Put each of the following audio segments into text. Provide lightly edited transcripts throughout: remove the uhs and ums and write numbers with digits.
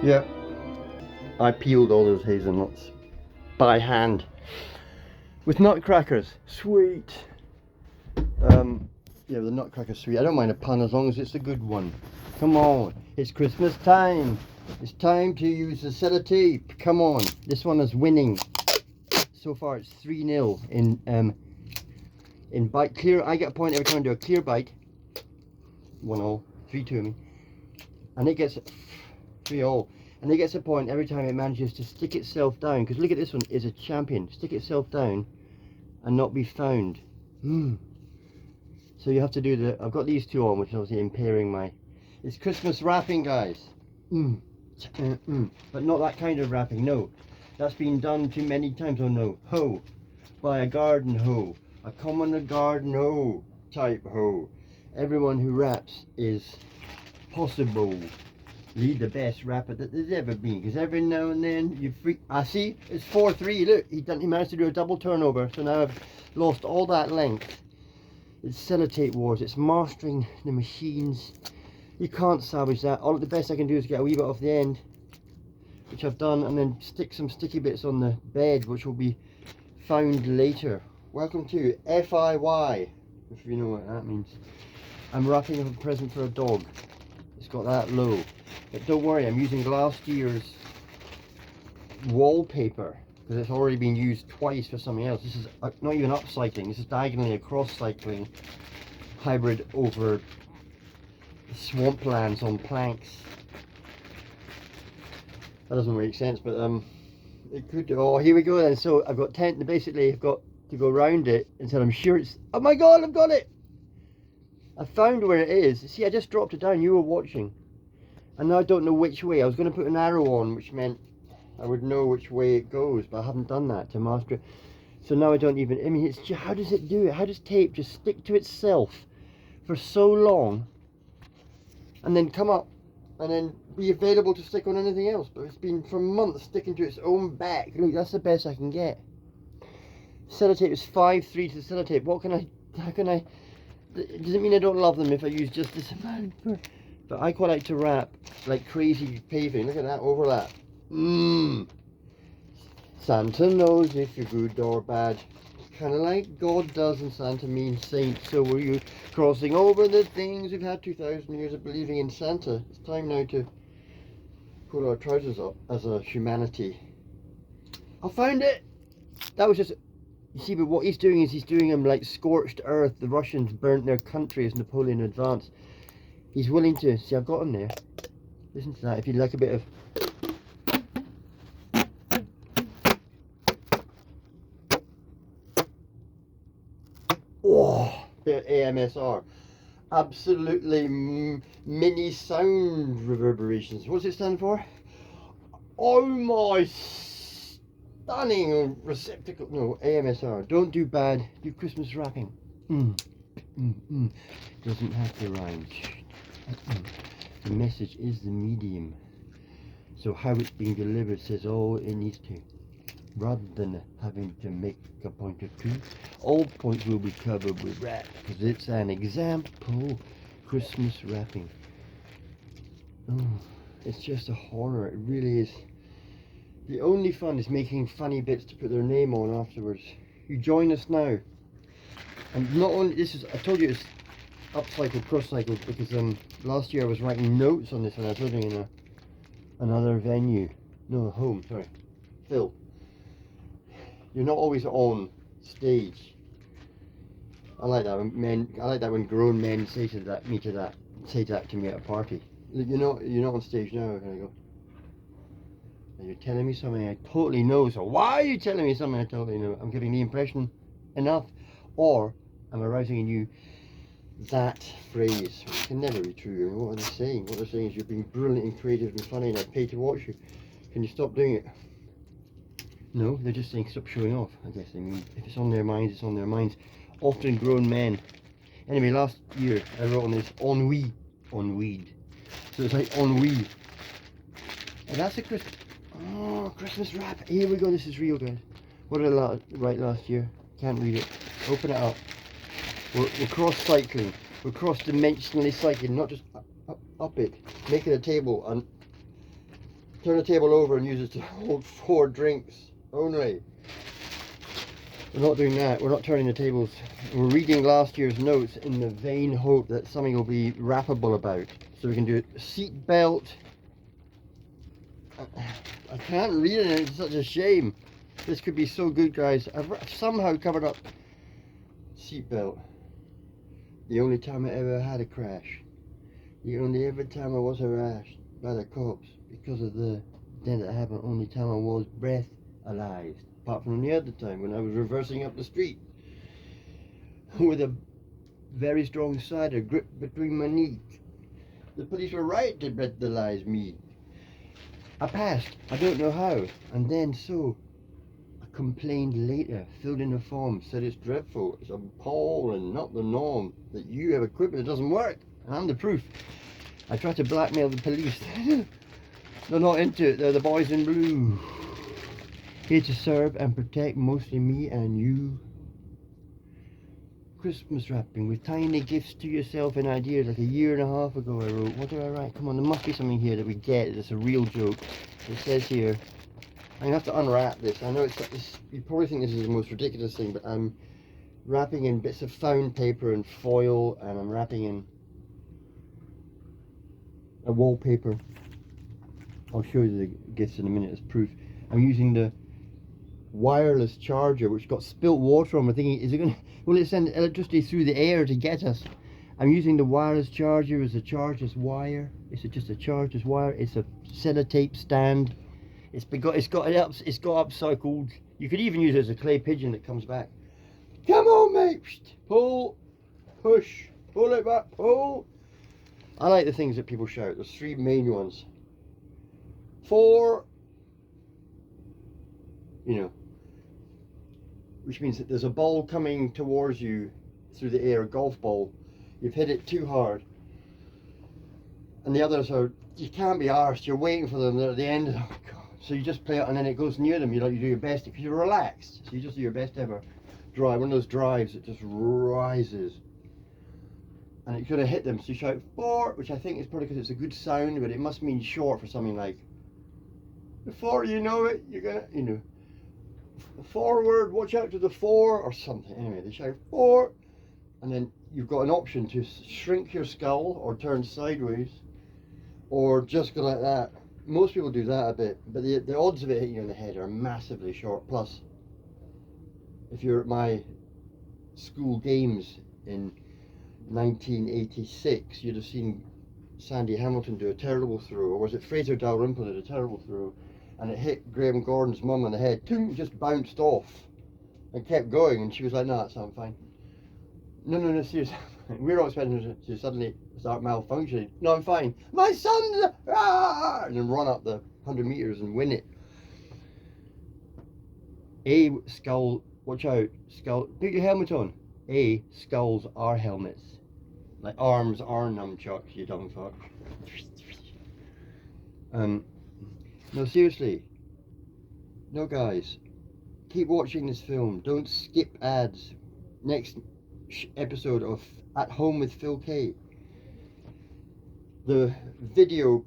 Yeah, I peeled all those hazelnuts by hand with nutcrackers. Sweet. Yeah, the nutcrackers sweet. I don't mind a pun as long as it's a good one. Come on, it's Christmas time. It's time to use the sellotape. Come on, this one is winning. So far, it's 3-0 in bite clear. I get a point every time I do a clear bite. 1-0, 3-2 I mean, and it gets 3-0. And it gets a point every time it manages to stick itself down. Because look at this one, is a champion. Stick itself down and not be found. So you have to do the. I've got these two on, which is obviously impairing my. It's Christmas wrapping, guys. But not that kind of wrapping. No, that's been done too many times. Oh no, hoe by a garden hoe, a common garden hoe type hoe. Everyone who wraps is possible. The best rapper that there's ever been, because every now and then you freak. I see it's 4-3. Look, he managed to do a double turnover, so now I've lost all that length. It's sellotape wars. It's mastering the machines. You can't salvage that. All the best I can do is get a wee bit off the end, which I've done, and then stick some sticky bits on the bed, which will be found later. Welcome to FIY, if you know what that means. I'm wrapping up a present for a dog. It's got that low. But don't worry, I'm using last year's wallpaper because it's already been used twice for something else. This is not even upcycling, this is diagonally across cycling hybrid over swamplands on planks. That doesn't make sense, but it could do. Oh, here we go then. So I've got basically I've got to go around it until I'm sure it's. Oh my god, I've got it! I found where it is. See, I just dropped it down, you were watching. And now I don't know which way. I was going to put an arrow on, which meant I would know which way it goes, but I haven't done that to master it. So now I don't even, I mean, it's just, how does it do it? How does tape just stick to itself for so long and then come up and then be available to stick on anything else? But it's been for months sticking to its own back. Look, that's the best I can get. Sellotape is 5-3 to the sellotape. What can I, how can I, it doesn't mean I don't love them if I use just this amount. But I quite like to wrap like crazy paving. Look at that overlap. Santa knows if you're good or bad. Kind of like God does and Santa means saint. So were you crossing over the things we've had 2,000 years of believing in Santa. It's time now to pull our trousers up as a humanity. I found it! That was just... You see, but what he's doing is he's doing them like scorched earth. The Russians burnt their country as Napoleon advanced. He's willing to... See, I've got him there. Listen to that. If you'd like a bit of... Oh, bit of AMSR. Absolutely mini sound reverberations. What does it stand for? Oh my stunning receptacle. No, AMSR. Don't do bad. Do Christmas wrapping. Doesn't have to rhyme. The message is the medium. So how it's being delivered says all it needs to. Rather than having to make a point or two, all points will be covered with wrap, because it's an example Christmas wrapping. Oh, it's just a horror, it really is. The only fun is making funny bits to put their name on afterwards. You join us now. And not only, this is, I told you it's upcycled, cross-cycled, because last year I was writing notes on this when I was living in another venue. No, home, sorry. Phil. You're not always on stage. I like that when grown men say that to me at a party. You're not on stage now. And I go, and you're telling me something I totally know. So why are you telling me something I totally know? I'm giving the impression enough, or I'm arousing in you that phrase, which can never be true. I mean, what are they saying? What they're saying is you're being brilliant and creative and funny, and I pay to watch you. Can you stop doing it? No, they're just saying stop showing off, I guess. I mean, if it's on their minds, it's on their minds. Often grown men. Anyway, last year I wrote on this ennui on weed. So it's like ennui. And that's a Christmas wrap. Here we go, this is real, guys. What did I write last year? Can't read it. Open it up. We're cross-cycling. We're cross-dimensionally cycling, not just up it. Making a table and turn the table over and use it to hold 4 drinks only. We're not doing that. We're not turning the tables. We're reading last year's notes in the vain hope that something will be rappable about. So we can do it. Seat belt. I can't read it. It's such a shame. This could be so good, guys. I've somehow covered up seat belt. The only time I ever had a crash. The only ever time I was harassed by the cops because of the dent that happened. Only time I was breathalyzed. Apart from the other time when I was reversing up the street with a very strong cider gripped between my knees. The police were right to breathalyze me. I passed, I don't know how, and then so I complained later, filled in a form, said it's dreadful, it's appalling, not the norm, that you have equipment that doesn't work, and I'm the proof. I tried to blackmail the police. They're not into it, they're the boys in blue. Here to serve and protect mostly me and you. Christmas wrapping with tiny gifts to yourself and ideas like a year and a half ago I wrote. What do I write? Come on, there must be something here that we get. It's a real joke. It says here, I'm going to have to unwrap this. I know it's you probably think this is the most ridiculous thing, but I'm wrapping in bits of found paper and foil, and I'm wrapping in a wallpaper. I'll show you the gifts in a minute as proof. I'm using the wireless charger which got spilt water on. I'm thinking, is it going to, will it send electricity through the air to get us? I'm using the wireless charger as a chargeless wire. It's just a chargeless wire. It's a sellotape stand. It's got upcycled. You could even use it as a clay pigeon that comes back. Come on, mate! Pull, push, pull it back, pull. I like the things that people shout. There's 3 main ones. 4, you know, which means that there's a ball coming towards you through the air, a golf ball. You've hit it too hard. And the others are, you can't be arsed, you're waiting for them, they're at the end. Oh God. So you just play it and then it goes near them. You do your best because you're relaxed. So you just do your best ever drive, one of those drives that just rises. And it could have hit them. So you shout 4, which I think is probably because it's a good sound, but it must mean short for something like, before you know it, you're gonna, you know, forward, watch out to the 4 or something. Anyway, they shout 4, and then you've got an option to shrink your skull or turn sideways, or just go like that. Most people do that a bit, but the odds of it hitting you in the head are massively short. Plus, if you're at my school games in 1986, you'd have seen Sandy Hamilton do a terrible throw, or was it Fraser Dalrymple did a terrible throw, and it hit Graham Gordon's mum on the head, just bounced off and kept going, and she was like, no, that's not fine. No, seriously. We're not expecting her to suddenly start malfunctioning. No, I'm fine. My son's, and then run up the 100 meters and win it. Skull, watch out, skull, put your helmet on. Skulls are helmets. Like arms are nunchucks, you dumb fuck. No, seriously. No, guys. Keep watching this film. Don't skip ads. Next episode of At Home with Phil K. The video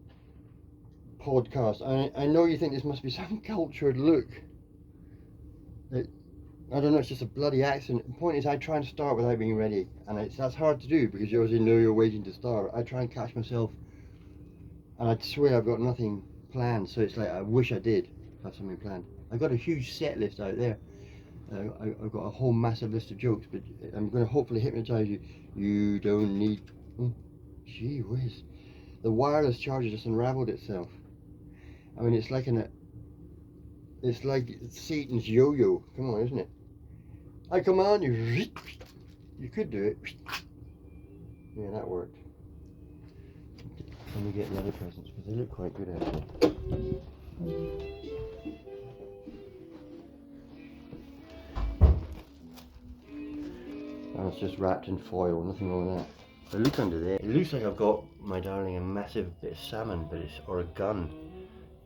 podcast. I know you think this must be some cultured look. I don't know, it's just a bloody accident. The point is, I try and start without being ready, and that's hard to do because you obviously know you're waiting to start. I try and catch myself, and I swear I've got nothing planned, so it's like I wish I did have something planned. I've got a huge set list out there. I've got a whole massive list of jokes, but I'm going to hopefully hypnotize you. You don't need... Oh, gee whiz. The wireless charger just unraveled itself. I mean, it's like it's like Satan's yo-yo. Come on, isn't it? I command you. You could do it. Yeah, that worked. Let me get the other presents because they look quite good actually. And it's just wrapped in foil, nothing wrong with that. But look under there. It looks like I've got, my darling, a massive bit of salmon, but or a gun.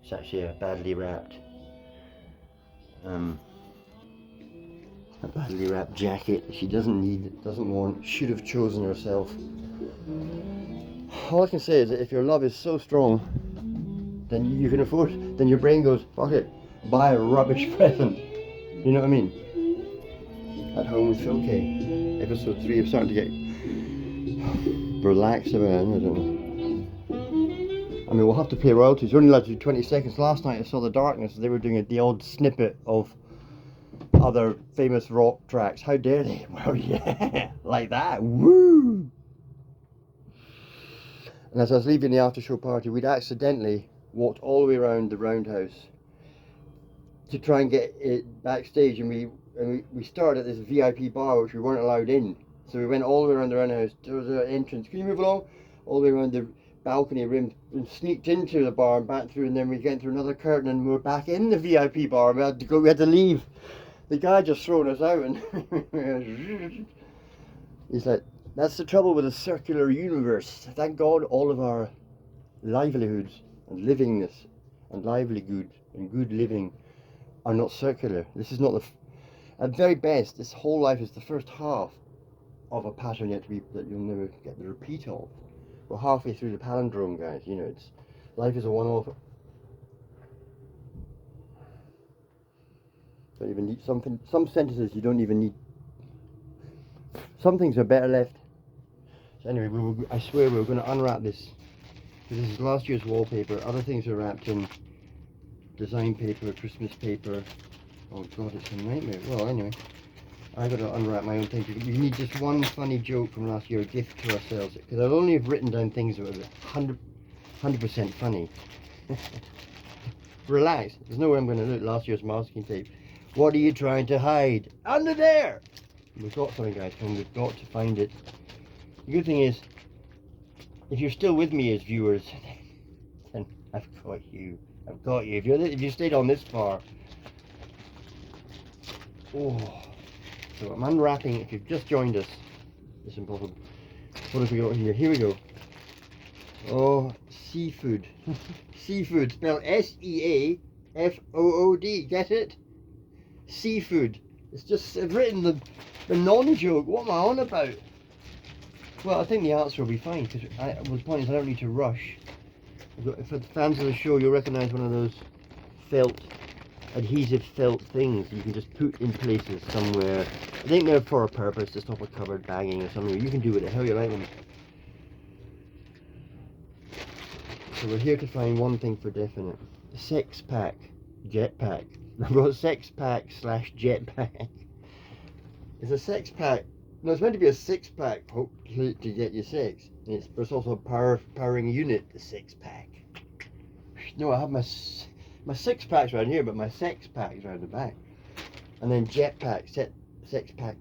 It's actually a badly wrapped a badly wrapped jacket she doesn't need, doesn't want, should have chosen herself. All I can say is that if your love is so strong then you can afford, then your brain goes, fuck it, buy a rubbish present. You know what I mean? At Home with Phil K. Episode 3. I'm starting to get relaxed about it. I don't know. I mean, we'll have to pay royalties. We're only allowed to do 20 seconds. Last night I saw The Darkness. They were doing the odd snippet of other famous rock tracks. How dare they? Well, yeah, like that. Woo! And as I was leaving the after show party, we'd accidentally walked all the way around the roundhouse to try and get it backstage, and we started at this VIP bar which we weren't allowed in. So we went all the way around the roundhouse. There was an entrance. Can you move along? All the way around the balcony rim and sneaked into the bar and back through, and then we went through another curtain and we were back in the VIP bar. We had to leave. The guy just thrown us out, and he's like, that's the trouble with a circular universe. Thank God all of our livelihoods and livingness and livelihood and good living are not circular. This is not at very best, this whole life is the first half of a pattern yet to be, that you'll never get the repeat of. We're halfway through the palindrome, guys. You know, life is a one-off. Don't even need something. Some sentences you don't even need. Some things are better left. So anyway, I swear we're going to unwrap this. This is last year's wallpaper. Other things are wrapped in design paper, Christmas paper. Oh God, it's a nightmare. Well, anyway, I got to unwrap my own thing. We need just one funny joke from last year, a gift to ourselves, because I've only written down things that were 100% funny. Relax. There's nowhere I'm going to look. Last year's masking tape. What are you trying to hide? Under there! We've got something, guys, and we've got to find it. The good thing is, if you're still with me as viewers, then I've got you. I've got you. If you stayed on this far. Oh. So I'm unwrapping. If you've just joined us, it's impossible. What have we got here? Here we go. Oh, seafood. Seafood, spelled S-E-A-F-O-O-D. Get it? Seafood. It's just, I've written the non-joke. What am I on about? Well, I think the answer will be fine, because the point is I don't need to rush. For the fans of the show, you'll recognise one of those adhesive felt things you can just put in places somewhere. I think they're for a purpose, to stop a cupboard banging or something. You can do what the hell you like with them. So we're here to find one thing for definite. Sex pack. Jetpack. I wrote sex pack / jetpack. It's a sex pack. No, it's meant to be a 6-pack, hopefully, to get you sex. But it's also a powering unit, the 6-pack. No, I have my 6-pack's around here, but my sex pack's around the back. And then jetpack, sex pack,